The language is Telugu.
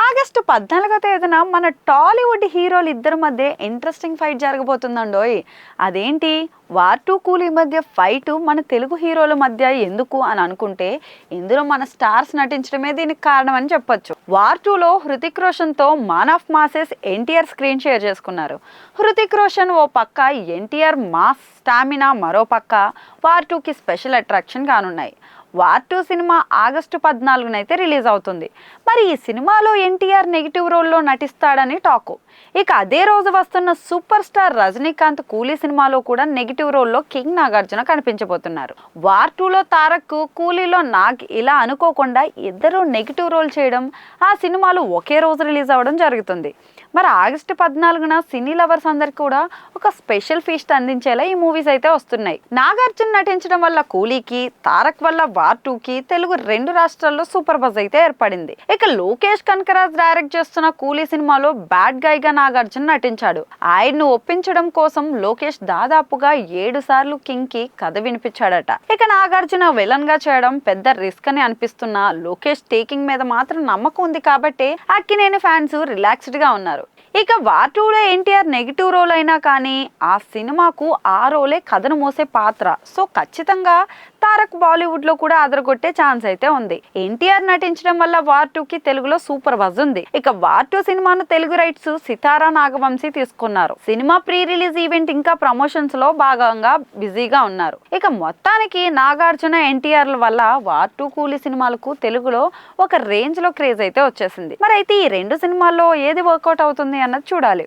ఆగస్టు 14వ తేదీన మన టాలీవుడ్ హీరోలు ఇద్దరి మధ్య ఇంట్రెస్టింగ్ ఫైట్ జరగబోతుందండోయ్. అదేంటి, వార్ టూ కూలీ మధ్య ఫైట్ మన తెలుగు హీరోల మధ్య ఎందుకు అని అనుకుంటే, ఇందులో మన స్టార్స్ నటించడమే దీనికి కారణం అని చెప్పొచ్చు. వార్ టూలో హృతిక్ రోషన్తో man of masses NTR screen share చేసుకున్నారు. హృతిక్ రోషన్ ఓ పక్క, ఎన్టీఆర్ మాస్ స్టామినా మరో పక్క వార్ టూకి స్పెషల్ అట్రాక్షన్ కానున్నాయి. వార్ టూ సినిమా ఆగస్టు 14న రిలీజ్ అవుతుంది. మరి ఈ సినిమాలో ఎన్టీఆర్ నెగిటివ్ రోల్లో నటిస్తాడని టాకు. ఇక అదే రోజు వస్తున్న సూపర్ స్టార్ రజనీకాంత్ కూలీ సినిమాలో కూడా నెగిటివ్ రోల్లో కింగ్ నాగార్జున కనిపించబోతున్నారు. వార్ టూలో తారక్, కూలీలో నాగ్ ఇలా అనుకోకుండా ఇద్దరు నెగిటివ్ రోల్ చేయడం, ఆ సినిమాలు ఒకే రోజు రిలీజ్ అవ్వడం జరుగుతుంది. మరి ఆగస్టు 14న సినీ లవర్స్ అందరికి కూడా ఒక స్పెషల్ ఫీస్ట్ అందించేలా ఈ మూవీస్ అయితే వస్తున్నాయి. నాగార్జున నటించడం వల్ల కూలీకి, తారక్ వల్ల వార్ టూకి తెలుగు రెండు రాష్ట్రాల్లో సూపర్ బజ్ అయితే ఏర్పడింది. ఇక లోకేష్ కనకరాజ్ డైరెక్ట్ చేస్తున్న కూలీ సినిమాలో బ్యాడ్ గై గా నాగార్జున నటించాడు. ఆయన్ను ఒప్పించడం కోసం లోకేష్ దాదాపుగా 7 సార్లు కింగ్ కి కథ వినిపించాడట. ఇక నాగార్జున విలన్ గా చేయడం పెద్ద రిస్క్ అని అనిపిస్తున్న లోకేష్ టేకింగ్ మీద మాత్రం నమ్మకం ఉంది కాబట్టి అక్కినేని ఫ్యాన్స్ రిలాక్స్డ్ గా ఉన్నారు. ఇక వార్ టూలో ఎన్టీఆర్ నెగిటివ్ రోల్ అయినా కానీ ఆ సినిమాకు ఆ రోలే కథను మోసే పాత్ర. సో ఖచ్చితంగా తారక్ బాలీవుడ్ లో కూడా అదరగొట్టే ఛాన్స్ అయితే ఉంది. ఎన్టీఆర్ నటించడం వల్ల వార్ టూకి తెలుగులో సూపర్ బజ్ ఉంది. ఇక వార్ టూ సినిమాను తెలుగు రైట్స్ సితారా నాగవంశీ తీసుకున్నారు. సినిమా ప్రీ రిలీజ్ ఈవెంట్ ఇంకా ప్రమోషన్స్ లో భాగంగా బిజీగా ఉన్నారు. ఇక మొత్తానికి నాగార్జున, ఎన్టీఆర్ల వల్ల వార్ టూ కూలీ సినిమాలకు తెలుగులో ఒక రేంజ్ లో క్రేజ్ అయితే వచ్చేసింది. మరి అయితే ఈ రెండు సినిమాల్లో ఏది వర్కౌట్ అవుతుంది అన్నది చూడాలి.